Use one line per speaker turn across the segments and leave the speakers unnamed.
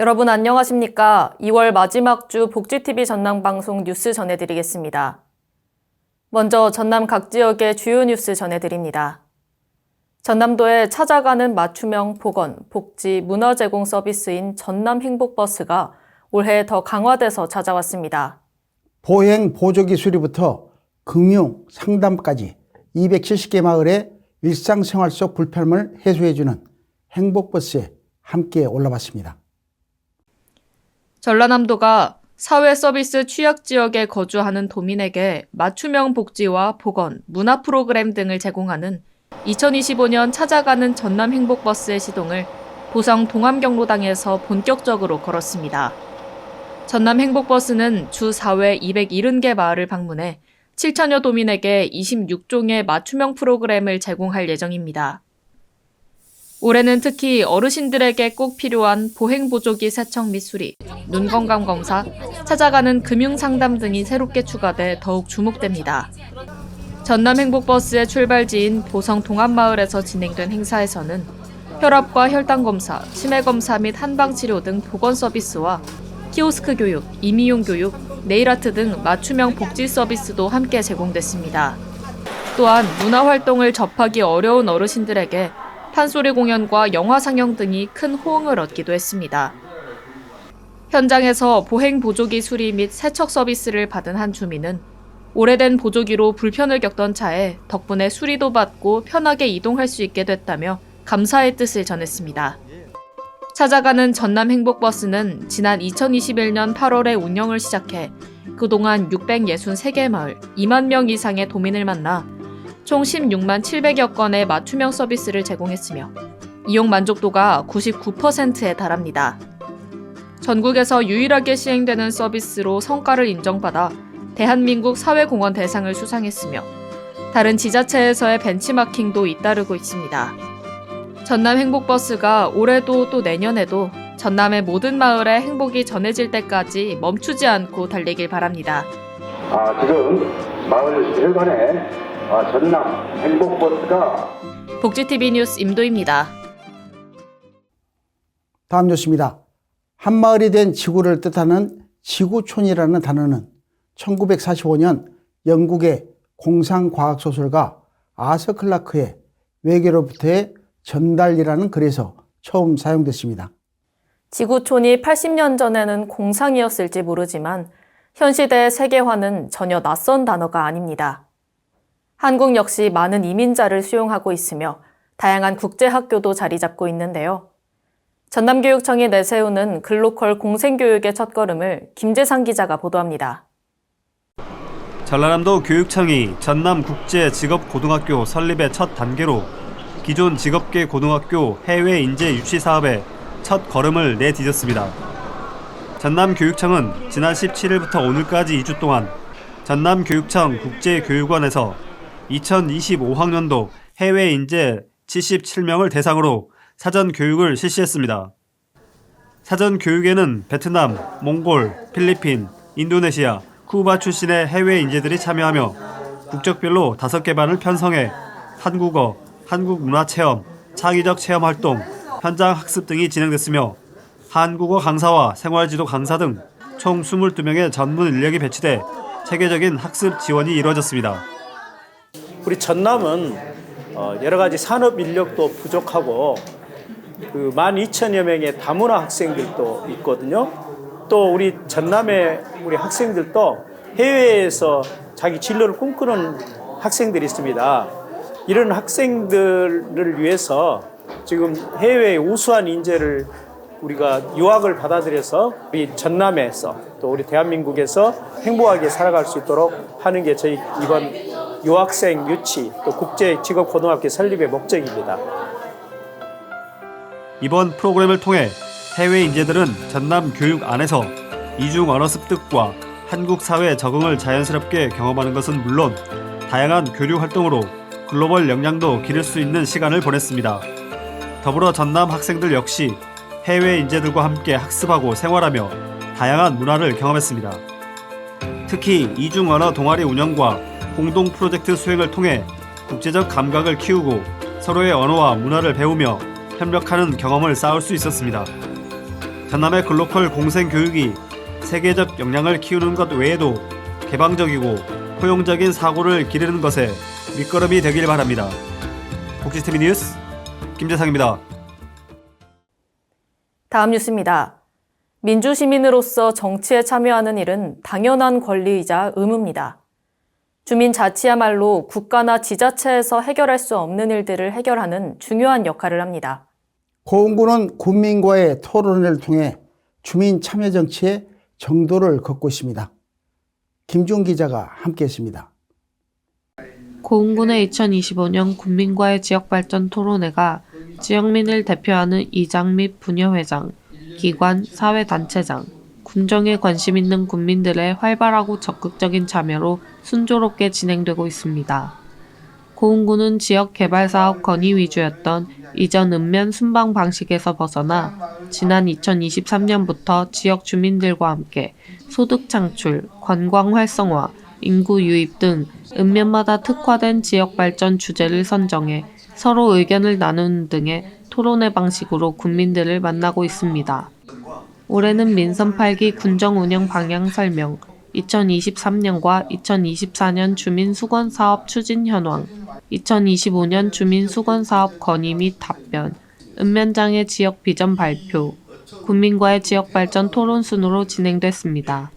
여러분 안녕하십니까? 2월 마지막 주 복지TV 전남방송 뉴스 전해드리겠습니다. 먼저 전남 각 지역의 주요 뉴스 전해드립니다. 전남도에 찾아가는 맞춤형 보건, 복지, 문화 제공 서비스인 전남 행복버스가 올해 더 강화돼서 찾아왔습니다.
보행 보조기 수리부터 금융, 상담까지 270개 마을의 일상생활 속 불편함을 해소해주는 행복버스에 함께 올라봤습니다.
전라남도가 사회 서비스 취약 지역에 거주하는 도민에게 맞춤형 복지와 보건, 문화 프로그램 등을 제공하는 2025년 찾아가는 전남 행복버스의 시동을 보성 동암경로당에서 본격적으로 걸었습니다. 전남 행복버스는 주 4회 270개 마을을 방문해 7천여 도민에게 26종의 맞춤형 프로그램을 제공할 예정입니다. 올해는 특히 어르신들에게 꼭 필요한 보행보조기 세척 및 수리, 눈건강 검사, 찾아가는 금융상담 등이 새롭게 추가돼 더욱 주목됩니다. 전남 행복버스의 출발지인 보성 동암마을에서 진행된 행사에서는 혈압과 혈당 검사, 치매 검사 및 한방치료 등 보건 서비스와 키오스크 교육, 임의용 교육, 네일아트 등 맞춤형 복지 서비스도 함께 제공됐습니다. 또한 문화활동을 접하기 어려운 어르신들에게 판소리 공연과 영화 상영 등이 큰 호응을 얻기도 했습니다. 현장에서 보행 보조기 수리 및 세척 서비스를 받은 한 주민은 오래된 보조기로 불편을 겪던 차에 덕분에 수리도 받고 편하게 이동할 수 있게 됐다며 감사의 뜻을 전했습니다. 찾아가는 전남 행복버스는 지난 2021년 8월에 운영을 시작해 그동안 663개 마을 2만 명 이상의 도민을 만나 총 16만 700여 건의 맞춤형 서비스를 제공했으며 이용 만족도가 99%에 달합니다. 전국에서 유일하게 시행되는 서비스로 성과를 인정받아 대한민국 사회공헌 대상을 수상했으며 다른 지자체에서의 벤치마킹도 잇따르고 있습니다. 전남 행복버스가 올해도 또 내년에도 전남의 모든 마을에 행복이 전해질 때까지 멈추지 않고 달리길 바랍니다.
지금 마을 혈관에 전남 행복버스가
복지TV 뉴스 임도입니다.
다음 뉴스입니다. 한마을이 된 지구를 뜻하는 지구촌이라는 단어는 1945년 영국의 공상과학소설가 아서 클라크의 외계로부터의 전달이라는 글에서 처음 사용됐습니다.
지구촌이 80년 전에는 공상이었을지 모르지만 현 시대의 세계화는 전혀 낯선 단어가 아닙니다. 한국 역시 많은 이민자를 수용하고 있으며 다양한 국제학교도 자리 잡고 있는데요. 전남교육청이 내세우는 글로컬 공생교육의 첫걸음을 김재상 기자가 보도합니다.
전라남도 교육청이 전남국제직업고등학교 설립의 첫 단계로 기존 직업계 고등학교 해외 인재 유치 사업에 첫 걸음을 내디뎠습니다. 전남교육청은 지난 17일부터 오늘까지 2주 동안 전남교육청 국제교육원에서 2025학년도 해외 인재 77명을 대상으로 사전 교육을 실시했습니다. 사전 교육에는 베트남, 몽골, 필리핀, 인도네시아, 쿠바 출신의 해외 인재들이 참여하며 국적별로 5개 반을 편성해 한국어, 한국 문화 체험, 창의적 체험 활동, 현장 학습 등이 진행됐으며 한국어 강사와 생활지도 강사 등 총 22명의 전문 인력이 배치돼 체계적인 학습 지원이 이루어졌습니다.
우리 전남은 여러 가지 산업 인력도 부족하고 12,000여 명의 다문화 학생들도 있거든요. 또 우리 전남의 우리 학생들도 해외에서 자기 진로를 꿈꾸는 학생들이 있습니다. 이런 학생들을 위해서 지금 해외의 우수한 인재를 우리가 유학을 받아들여서 우리 전남에서 또 우리 대한민국에서 행복하게 살아갈 수 있도록 하는 게 저희 이번 유학생 유치 또 국제직업고등학교 설립의 목적입니다.
이번 프로그램을 통해 해외 인재들은 전남 교육 안에서 이중 언어 습득과 한국 사회 적응을 자연스럽게 경험하는 것은 물론 다양한 교류 활동으로 글로벌 역량도 기를 수 있는 시간을 보냈습니다. 더불어 전남 학생들 역시 해외 인재들과 함께 학습하고 생활하며 다양한 문화를 경험했습니다. 특히 이중 언어 동아리 운영과 공동 프로젝트 수행을 통해 국제적 감각을 키우고 서로의 언어와 문화를 배우며 협력하는 경험을 쌓을 수 있었습니다. 전남의 글로컬 공생 교육이 세계적 역량을 키우는 것 외에도 개방적이고 포용적인 사고를 기르는 것에 밑거름이 되길 바랍니다. 복지TV 뉴스 김재상입니다.
다음 뉴스입니다. 민주시민으로서 정치에 참여하는 일은 당연한 권리이자 의무입니다. 주민자치야말로 국가나 지자체에서 해결할 수 없는 일들을 해결하는 중요한 역할을 합니다.
고흥군은 군민과의 토론회를 통해 주민 참여 정치의 정도를 걷고 있습니다. 김준 기자가 함께했습니다.
고흥군의 2025년 군민과의 지역발전 토론회가 지역민을 대표하는 이장 및 부녀회장, 기관, 사회단체장, 군정에 관심 있는 군민들의 활발하고 적극적인 참여로 순조롭게 진행되고 있습니다. 고흥군은 지역개발사업 건의 위주였던 이전 읍면 순방 방식에서 벗어나 지난 2023년부터 지역 주민들과 함께 소득 창출, 관광 활성화, 인구 유입 등 읍면마다 특화된 지역 발전 주제를 선정해 서로 의견을 나누는 등의 토론회 방식으로 군민들을 만나고 있습니다. 올해는 민선 8기 군정 운영 방향 설명, 2023년과 2024년 주민 수건 사업 추진 현황, 2025년 주민 수건 사업 건의 및 답변, 읍면장의 지역 비전 발표, 군민과의 지역 발전 토론 순으로 진행됐습니다.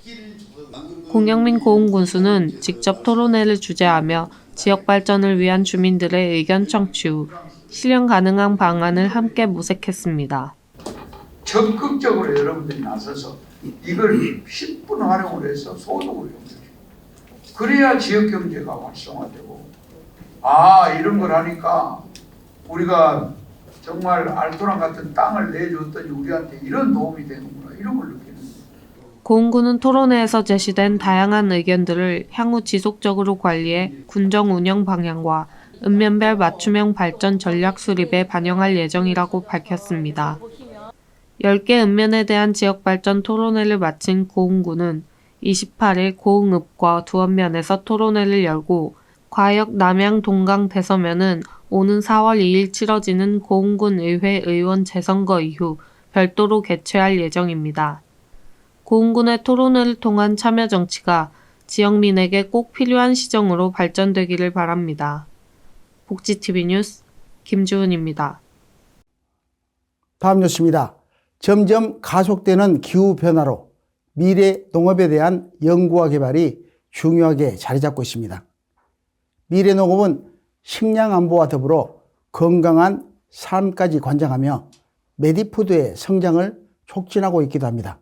공영민 고흥군수는 직접 토론회를 주재하며 지역 발전을 위한 주민들의 의견 청취 후 실현 가능한 방안을 함께 모색했습니다.
적극적으로 여러분들이 나서서 이걸 10분 활용을 해서 소득을 연결해요. 그래야 지역경제가 활성화되고 이런 걸 하니까 우리가 정말 알토란 같은 땅을 내줬더니 우리한테 이런 도움이 되는구나 이런 걸 느끼는 거예요.
고흥군은 토론회에서 제시된 다양한 의견들을 향후 지속적으로 관리해 군정 운영 방향과 읍면별 맞춤형 발전 전략 수립에 반영할 예정이라고 밝혔습니다. 10개 읍면에 대한 지역발전 토론회를 마친 고흥군은 28일 고흥읍과 두원면에서 토론회를 열고 과역 남양 동강 대서면은 오는 4월 2일 치러지는 고흥군 의회 의원 재선거 이후 별도로 개최할 예정입니다. 고흥군의 토론회를 통한 참여 정치가 지역민에게 꼭 필요한 시정으로 발전되기를 바랍니다. 복지TV 뉴스 김주은입니다.
다음 뉴스입니다. 점점 가속되는 기후변화로 미래 농업에 대한 연구와 개발이 중요하게 자리 잡고 있습니다. 미래 농업은 식량 안보와 더불어 건강한 삶까지 관장하며 메디푸드의 성장을 촉진하고 있기도 합니다.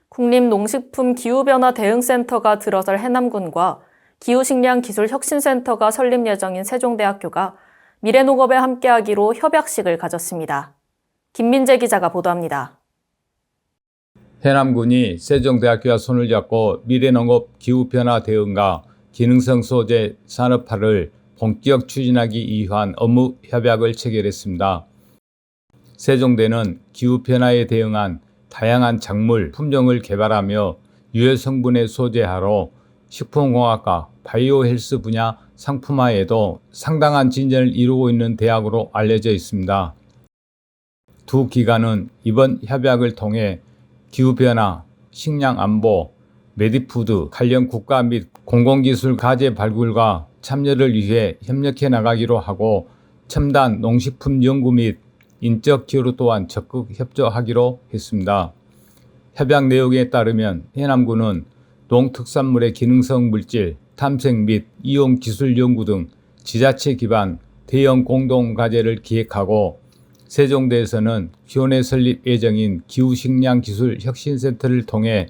국립농식품 기후변화 대응센터가 들어설 해남군과 기후식량기술혁신센터가 설립 예정인 세종대학교가 미래농업에 함께하기로 협약식을 가졌습니다. 김민재 기자가 보도합니다.
해남군이 세종대학교와 손을 잡고 미래농업 기후변화 대응과 기능성 소재 산업화를 본격 추진하기 위한 업무 협약을 체결했습니다. 세종대는 기후변화에 대응한 다양한 작물 품종을 개발하며 유해 성분의 소재화로 식품공학과 바이오 헬스 분야 상품화에도 상당한 진전을 이루고 있는 대학으로 알려져 있습니다. 두 기관은 이번 협약을 통해 기후변화, 식량안보, 메디푸드 관련 국가 및 공공기술 과제 발굴과 참여를 위해 협력해 나가기로 하고 첨단 농식품 연구 및 인적 기여로 또한 적극 협조하기로 했습니다. 협약 내용에 따르면 해남군은 농특산물의 기능성 물질, 탐색 및 이용 기술 연구 등 지자체 기반 대형 공동 과제를 기획하고 세종대에서는 기원회 설립 예정인 기후식량기술혁신센터를 통해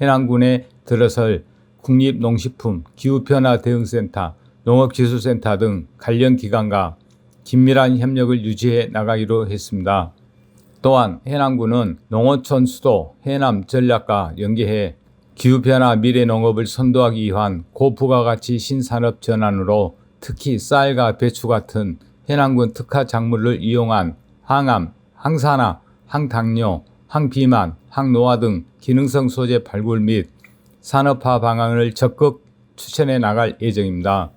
해남군에 들어설 국립농식품 기후변화 대응센터, 농업기술센터 등 관련 기관과 긴밀한 협력을 유지해 나가기로 했습니다. 또한 해남군은 농어촌 수도 해남 전략과 연계해 기후변화 미래농업을 선도하기 위한 고부가가치 신산업 전환으로 특히 쌀과 배추 같은 해남군 특화 작물을 이용한 항암, 항산화, 항당뇨, 항비만, 항노화 등 기능성 소재 발굴 및 산업화 방안을 적극 추천해 나갈 예정입니다.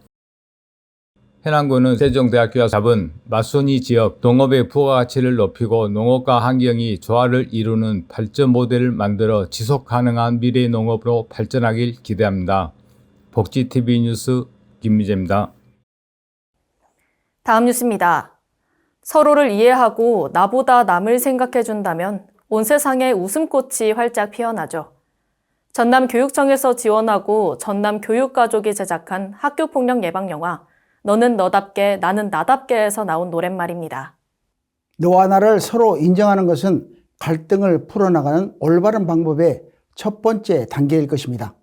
해남군은 세종대학교와 잡은 맞선이 지역 농업의 부가가치를 높이고 농업과 환경이 조화를 이루는 발전 모델을 만들어 지속 가능한 미래 농업으로 발전하길 기대합니다. 복지TV 뉴스 김미재입니다.
다음 뉴스입니다. 서로를 이해하고 나보다 남을 생각해준다면 온 세상에 웃음꽃이 활짝 피어나죠. 전남교육청에서 지원하고 전남교육가족이 제작한 학교폭력 예방 영화 너는 너답게 나는 나답게에서 나온 노랫말입니다.
너와 나를 서로 인정하는 것은 갈등을 풀어나가는 올바른 방법의 첫 번째 단계일 것입니다.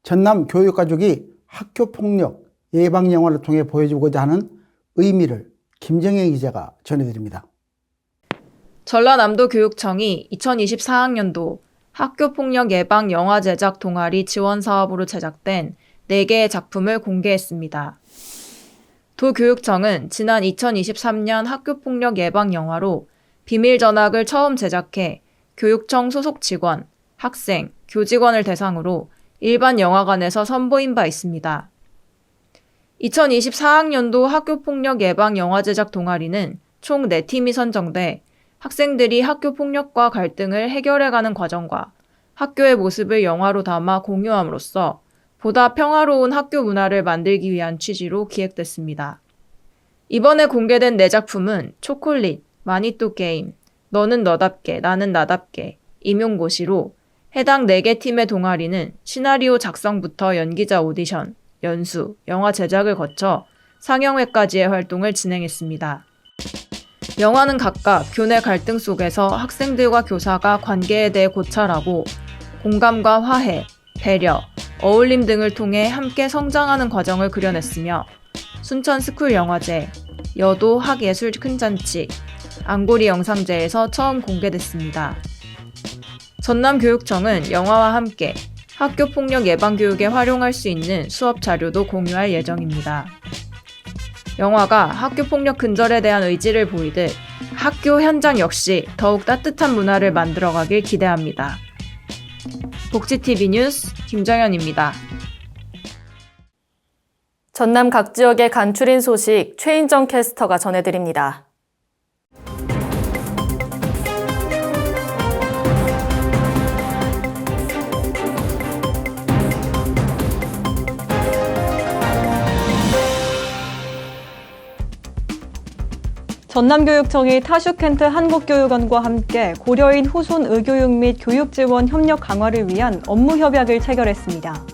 전남교육가족이 학교폭력 예방 영화를 통해 보여주고자 하는 의미를 김정혜 기자가 전해드립니다.
전라남도 교육청이 2024학년도 학교폭력 예방 영화 제작 동아리 지원 사업으로 제작된 4개의 작품을 공개했습니다. 도교육청은 지난 2023년 학교폭력 예방 영화로 비밀 전학을 처음 제작해 교육청 소속 직원, 학생, 교직원을 대상으로 일반 영화관에서 선보인 바 있습니다. 2024학년도 학교폭력 예방 영화 제작 동아리는 총 4팀이 선정돼 학생들이 학교폭력과 갈등을 해결해가는 과정과 학교의 모습을 영화로 담아 공유함으로써 보다 평화로운 학교 문화를 만들기 위한 취지로 기획됐습니다. 이번에 공개된 4작품은 초콜릿, 마니또 게임, 너는 너답게, 나는 나답게, 임용고시로 해당 4개 팀의 동아리는 시나리오 작성부터 연기자 오디션, 연수, 영화 제작을 거쳐 상영회까지의 활동을 진행했습니다. 영화는 각각 교내 갈등 속에서 학생들과 교사가 관계에 대해 고찰하고 공감과 화해, 배려, 어울림 등을 통해 함께 성장하는 과정을 그려냈으며 순천스쿨영화제, 여도 학예술 큰잔치, 안고리 영상제에서 처음 공개됐습니다. 전남교육청은 영화와 함께 학교폭력 예방교육에 활용할 수 있는 수업 자료도 공유할 예정입니다. 영화가 학교폭력 근절에 대한 의지를 보이듯 학교 현장 역시 더욱 따뜻한 문화를 만들어가길 기대합니다. 복지TV 뉴스 김정현입니다.
전남 각 지역의 간추린 소식 최인정 캐스터가 전해드립니다.
전남교육청이 타슈켄트 한국교육원과 함께 고려인 후손 의교육 및 교육 지원 협력 강화를 위한 업무 협약을 체결했습니다.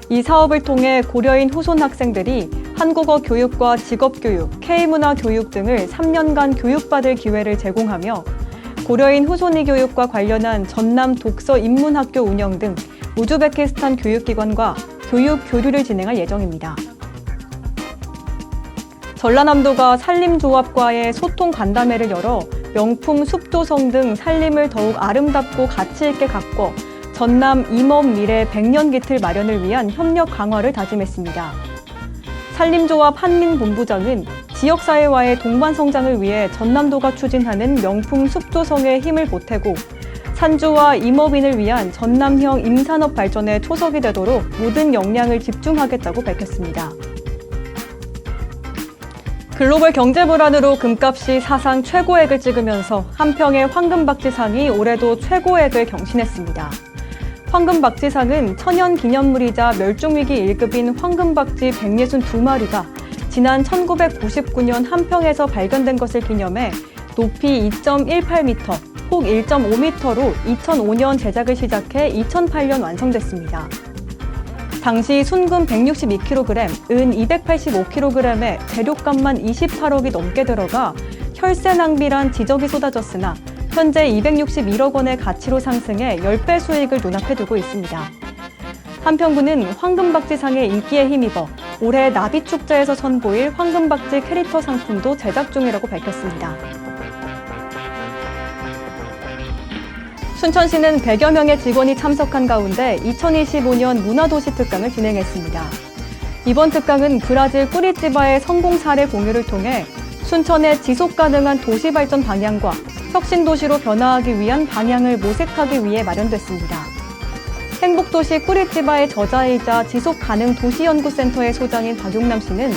이 사업을 통해 고려인 후손 학생들이 한국어 교육과 직업교육, K문화 교육 등을 3년간 교육받을 기회를 제공하며 고려인 후손이 교육과 관련한 전남 독서 입문학교 운영 등 우즈베키스탄 교육기관과 교육 교류를 진행할 예정입니다. 전라남도가 산림조합과의 소통 간담회를 열어 명품 숲조성 등 산림을 더욱 아름답고 가치 있게 가꿔 전남 임업 미래 100년 기틀 마련을 위한 협력 강화를 다짐했습니다. 산림조합 한민본부장은 지역사회와의 동반성장을 위해 전남도가 추진하는 명품 숲조성에 힘을 보태고 산주와 임업인을 위한 전남형 임산업 발전에 초석이 되도록 모든 역량을 집중하겠다고 밝혔습니다. 글로벌 경제 불안으로 금값이 사상 최고액을 찍으면서 한평의 황금박쥐상이 올해도 최고액을 경신했습니다. 황금박쥐상은 천연기념물이자 멸종위기 1급인 황금박쥐 162마리가 지난 1999년 한평에서 발견된 것을 기념해 높이 2.18m, 폭 1.5m로 2005년 제작을 시작해 2008년 완성됐습니다. 당시 순금 162kg, 은 285kg에 재료값만 28억이 넘게 들어가 혈세 낭비란 지적이 쏟아졌으나 현재 261억 원의 가치로 상승해 10배 수익을 눈앞에 두고 있습니다. 한평구는 황금박쥐상의 인기에 힘입어 올해 나비축제에서 선보일 황금박쥐 캐릭터 상품도 제작 중이라고 밝혔습니다. 순천시는 100여 명의 직원이 참석한 가운데 2025년 문화도시 특강을 진행했습니다. 이번 특강은 브라질 꾸리티바의 성공 사례 공유를 통해 순천의 지속가능한 도시발전 방향과 혁신도시로 변화하기 위한 방향을 모색하기 위해 마련됐습니다. 행복도시 꾸리티바의 저자이자 지속가능도시연구센터의 소장인 박용남 씨는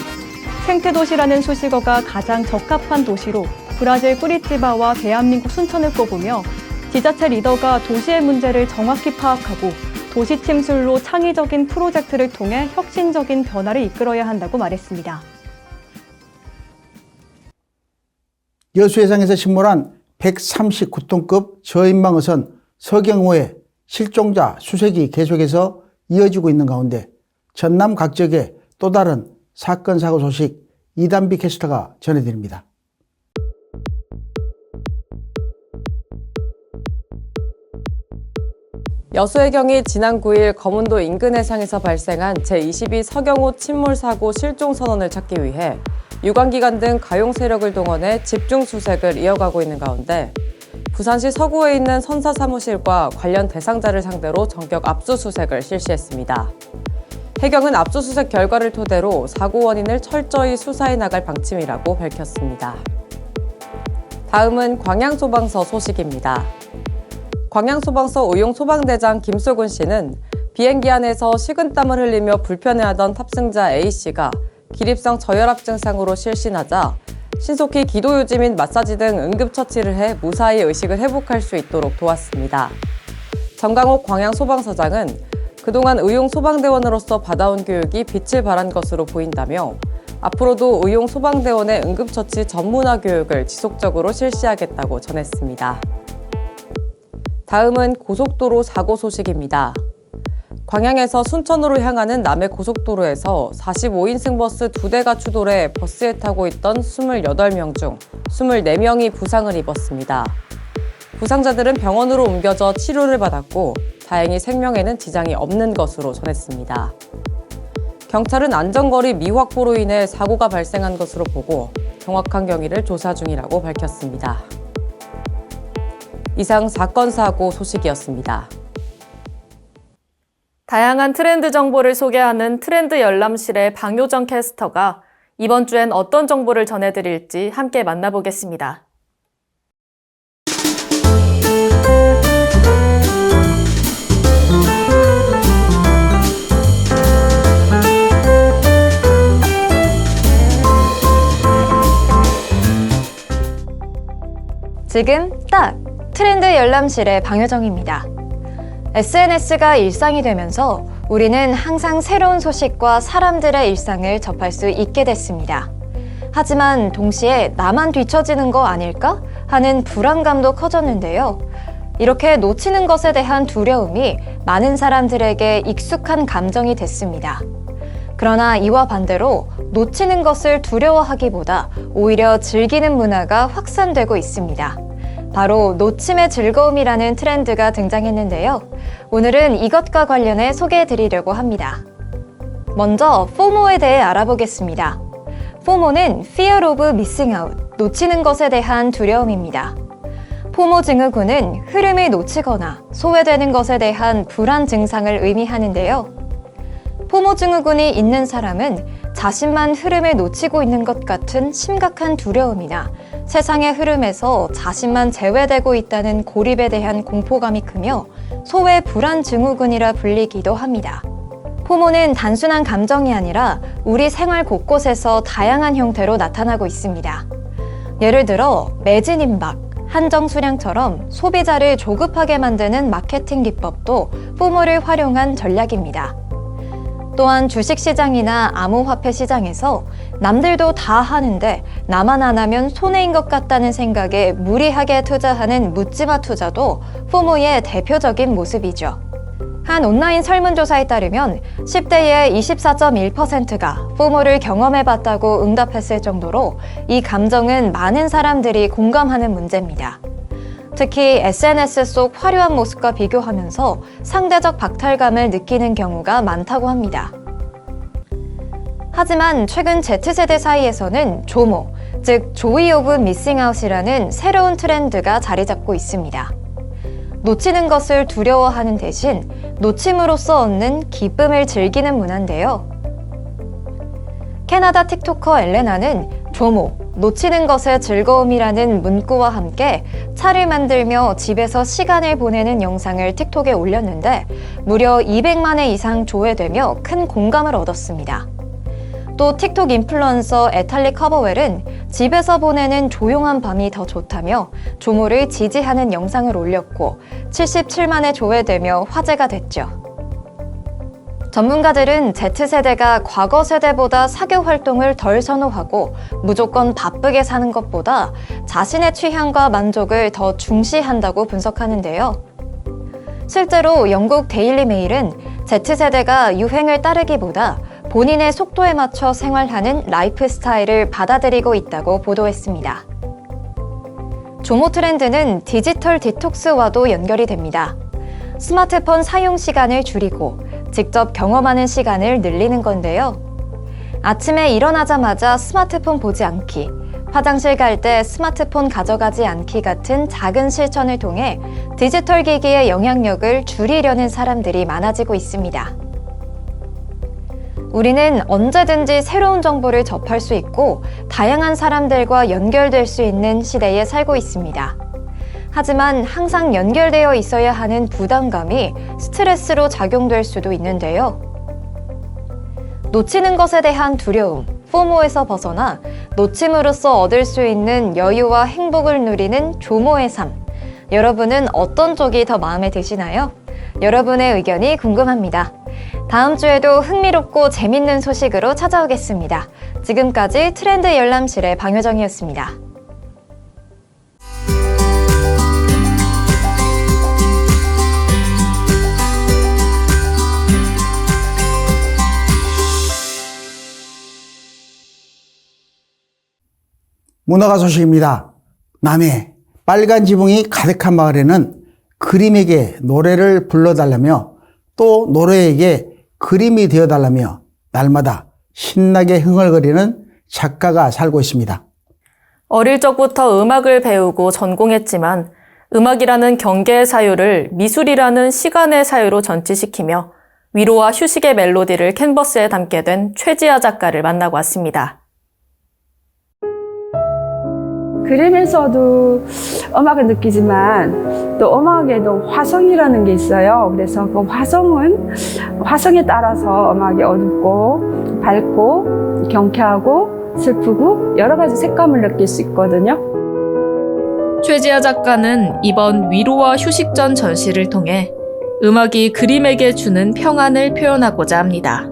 생태 도시라는 수식어가 가장 적합한 도시로 브라질 꾸리티바와 대한민국 순천을 꼽으며 지자체 리더가 도시의 문제를 정확히 파악하고 도시 침술로 창의적인 프로젝트를 통해 혁신적인 변화를 이끌어야 한다고 말했습니다.
여수해상에서 침몰한 139톤급 저인망어선 서경호의 실종자 수색이 계속해서 이어지고 있는 가운데 전남 각 지역의 또 다른 사건 사고 소식 이단비 캐스터가 전해드립니다.
여수해경이 지난 9일 검은도 인근 해상에서 발생한 제22 서경호 침몰 사고 실종 선원을 찾기 위해 유관기관 등 가용 세력을 동원해 집중 수색을 이어가고 있는 가운데 부산시 서구에 있는 선사 사무실과 관련 대상자를 상대로 전격 압수수색을 실시했습니다. 해경은 압수수색 결과를 토대로 사고 원인을 철저히 수사해 나갈 방침이라고 밝혔습니다. 다음은 광양소방서 소식입니다. 광양소방서 의용소방대장 김소근 씨는 비행기 안에서 식은땀을 흘리며 불편해하던 탑승자 A씨가 기립성 저혈압 증상으로 실신하자 신속히 기도유지 및 마사지 등 응급처치를 해 무사히 의식을 회복할 수 있도록 도왔습니다. 정강옥 광양소방서장은 그동안 의용소방대원으로서 받아온 교육이 빛을 발한 것으로 보인다며 앞으로도 의용소방대원의 응급처치 전문화 교육을 지속적으로 실시하겠다고 전했습니다. 다음은 고속도로 사고 소식입니다. 광양에서 순천으로 향하는 남해 고속도로에서 45인승 버스 2대가 추돌해 버스에 타고 있던 28명 중 24명이 부상을 입었습니다. 부상자들은 병원으로 옮겨져 치료를 받았고 다행히 생명에는 지장이 없는 것으로 전했습니다. 경찰은 안전거리 미확보로 인해 사고가 발생한 것으로 보고 정확한 경위를 조사 중이라고 밝혔습니다. 이상 사건 사고 소식이었습니다.
다양한 트렌드 정보를 소개하는 트렌드 열람실의 방효정 캐스터가 이번 주엔 어떤 정보를 전해드릴지 함께 만나보겠습니다.
지금 딱 트렌드 열람실의 방효정입니다. SNS가 일상이 되면서 우리는 항상 새로운 소식과 사람들의 일상을 접할 수 있게 됐습니다. 하지만 동시에 나만 뒤처지는 거 아닐까 하는 불안감도 커졌는데요. 이렇게 놓치는 것에 대한 두려움이 많은 사람들에게 익숙한 감정이 됐습니다. 그러나 이와 반대로 놓치는 것을 두려워하기보다 오히려 즐기는 문화가 확산되고 있습니다. 바로 놓침의 즐거움이라는 트렌드가 등장했는데요. 오늘은 이것과 관련해 소개해드리려고 합니다. 먼저 FOMO에 대해 알아보겠습니다. FOMO는 Fear of Missing Out, 놓치는 것에 대한 두려움입니다. 포모 증후군은 흐름을 놓치거나 소외되는 것에 대한 불안 증상을 의미하는데요. 포모 증후군이 있는 사람은 자신만 흐름을 놓치고 있는 것 같은 심각한 두려움이나 세상의 흐름에서 자신만 제외되고 있다는 고립에 대한 공포감이 크며 소외 불안 증후군이라 불리기도 합니다. 포모는 단순한 감정이 아니라 우리 생활 곳곳에서 다양한 형태로 나타나고 있습니다. 예를 들어 매진 임박, 한정 수량처럼 소비자를 조급하게 만드는 마케팅 기법도 포모를 활용한 전략입니다. 또한 주식시장이나 암호화폐 시장에서 남들도 다 하는데 나만 안 하면 손해인 것 같다는 생각에 무리하게 투자하는 묻지마 투자도 포모의 대표적인 모습이죠. 한 온라인 설문조사에 따르면 10대의 24.1%가 포모를 경험해봤다고 응답했을 정도로 이 감정은 많은 사람들이 공감하는 문제입니다. 특히 SNS 속 화려한 모습과 비교하면서 상대적 박탈감을 느끼는 경우가 많다고 합니다. 하지만 최근 Z세대 사이에서는 조모, 즉 조이 오브 미싱 아웃이라는 새로운 트렌드가 자리 잡고 있습니다. 놓치는 것을 두려워하는 대신 놓침으로써 얻는 기쁨을 즐기는 문화인데요. 캐나다 틱토커 엘레나는 조모, 놓치는 것의 즐거움이라는 문구와 함께 차를 만들며 집에서 시간을 보내는 영상을 틱톡에 올렸는데 무려 200만 회 이상 조회되며 큰 공감을 얻었습니다. 또 틱톡 인플루언서 에탈리 커버웰은 집에서 보내는 조용한 밤이 더 좋다며 조모를 지지하는 영상을 올렸고 77만에 조회되며 화제가 됐죠. 전문가들은 Z세대가 과거 세대보다 사교 활동을 덜 선호하고 무조건 바쁘게 사는 것보다 자신의 취향과 만족을 더 중시한다고 분석하는데요. 실제로 영국 데일리 메일은 Z세대가 유행을 따르기보다 본인의 속도에 맞춰 생활하는 라이프 스타일을 받아들이고 있다고 보도했습니다. 조모 트렌드는 디지털 디톡스와도 연결이 됩니다. 스마트폰 사용 시간을 줄이고 직접 경험하는 시간을 늘리는 건데요. 아침에 일어나자마자 스마트폰 보지 않기, 화장실 갈 때 스마트폰 가져가지 않기 같은 작은 실천을 통해 디지털 기기의 영향력을 줄이려는 사람들이 많아지고 있습니다. 우리는 언제든지 새로운 정보를 접할 수 있고 다양한 사람들과 연결될 수 있는 시대에 살고 있습니다. 하지만 항상 연결되어 있어야 하는 부담감이 스트레스로 작용될 수도 있는데요. 놓치는 것에 대한 두려움, 포모에서 벗어나 놓침으로써 얻을 수 있는 여유와 행복을 누리는 조모의 삶. 여러분은 어떤 쪽이 더 마음에 드시나요? 여러분의 의견이 궁금합니다. 다음 주에도 흥미롭고 재밌는 소식으로 찾아오겠습니다. 지금까지 트렌드 열람실의 방효정이었습니다.
문화가 소식입니다. 남해 빨간 지붕이 가득한 마을에는 그림에게 노래를 불러달라며 또 노래에게 그림이 되어달라며 날마다 신나게 흥얼거리는 작가가 살고 있습니다.
어릴 적부터 음악을 배우고 전공했지만 음악이라는 경계의 사유를 미술이라는 시간의 사유로 전치시키며 위로와 휴식의 멜로디를 캔버스에 담게 된 최지아 작가를 만나고 왔습니다.
그림에서도 음악을 느끼지만 또 음악에도 화성이라는 게 있어요. 그래서 그 화성에 따라서 음악이 어둡고 밝고 경쾌하고 슬프고 여러 가지 색감을 느낄 수 있거든요.
최지아 작가는 이번 위로와 휴식 전 전시를 통해 음악이 그림에게 주는 평안을 표현하고자 합니다.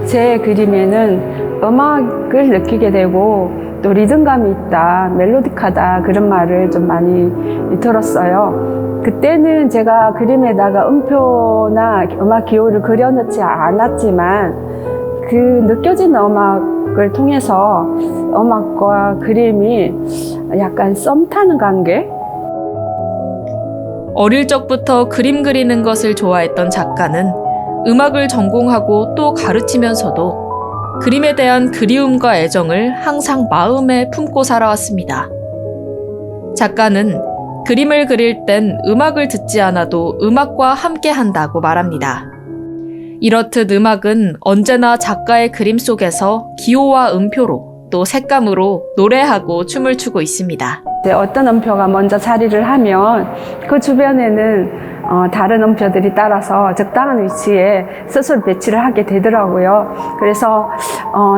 제 그림에는 음악을 느끼게 되고 또 리듬감이 있다, 멜로디카다 그런 말을 좀 많이 들었어요. 그때는 제가 그림에다가 음표나 음악 기호를 그려넣지 않았지만 그 느껴지는 음악을 통해서 음악과 그림이 약간 썸 타는 관계?
어릴 적부터 그림 그리는 것을 좋아했던 작가는 음악을 전공하고 또 가르치면서도 그림에 대한 그리움과 애정을 항상 마음에 품고 살아왔습니다. 작가는 그림을 그릴 땐 음악을 듣지 않아도 음악과 함께 한다고 말합니다. 이렇듯 음악은 언제나 작가의 그림 속에서 기호와 음표로 또 색감으로 노래하고 춤을 추고 있습니다.
어떤 음표가 먼저 자리를 하면 그 주변에는 다른 음표들이 따라서 적당한 위치에 스스로 배치를 하게 되더라고요. 그래서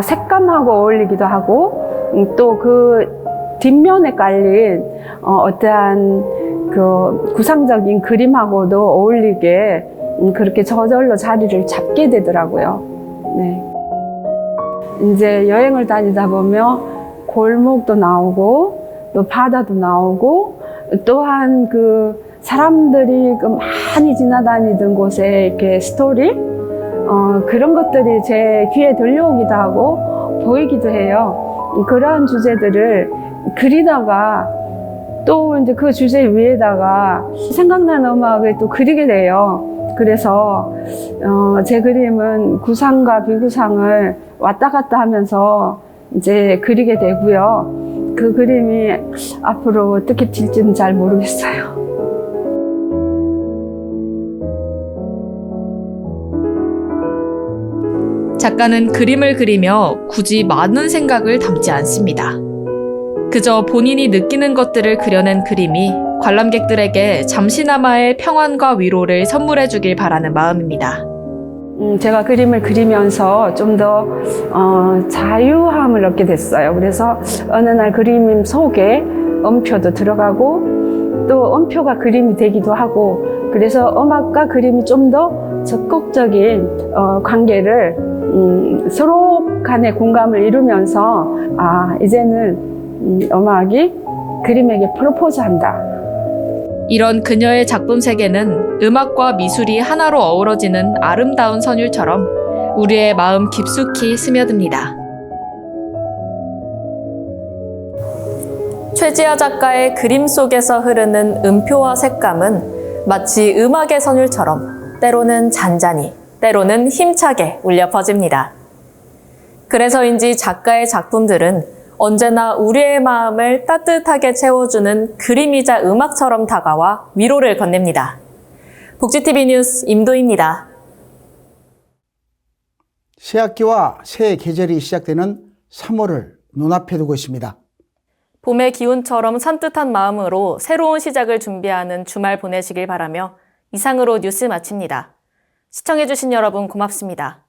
색감하고 어울리기도 하고 또 그 뒷면에 깔린 어떠한 그 구상적인 그림하고도 어울리게 그렇게 저절로 자리를 잡게 되더라고요. 네. 이제 여행을 다니다 보면 골목도 나오고 또 바다도 나오고 또한 그 사람들이 많이 지나다니던 곳에 이렇게 스토리 그런 것들이 제 귀에 들려오기도 하고 보이기도 해요. 그러한 주제들을 그리다가 또 이제 그 주제 위에다가 생각나는 음악을 또 그리게 돼요. 그래서 제 그림은 구상과 비구상을 왔다 갔다 하면서 이제 그리게 되고요. 그 그림이 앞으로 어떻게 될지는 잘 모르겠어요.
작가는 그림을 그리며 굳이 많은 생각을 담지 않습니다. 그저 본인이 느끼는 것들을 그려낸 그림이 관람객들에게 잠시나마의 평안과 위로를 선물해 주길 바라는 마음입니다.
제가 그림을 그리면서 좀 더 자유함을 얻게 됐어요. 그래서 어느 날 그림 속에 음표도 들어가고 또 음표가 그림이 되기도 하고, 그래서 음악과 그림이 좀 더 적극적인 관계를 서로 간의 공감을 이루면서 이제는 음악이 그림에게 프로포즈한다.
이런 그녀의 작품 세계는 음악과 미술이 하나로 어우러지는 아름다운 선율처럼 우리의 마음 깊숙이 스며듭니다. 최지아 작가의 그림 속에서 흐르는 음표와 색감은 마치 음악의 선율처럼 때로는 잔잔히, 때로는 힘차게 울려 퍼집니다. 그래서인지 작가의 작품들은 언제나 우리의 마음을 따뜻하게 채워주는 그림이자 음악처럼 다가와 위로를 건넵니다. 복지TV 뉴스 임도희입니다.
새 학기와 새 계절이 시작되는 3월을 눈앞에 두고 있습니다.
봄의 기운처럼 산뜻한 마음으로 새로운 시작을 준비하는 주말 보내시길 바라며 이상으로 뉴스 마칩니다. 시청해주신 여러분 고맙습니다.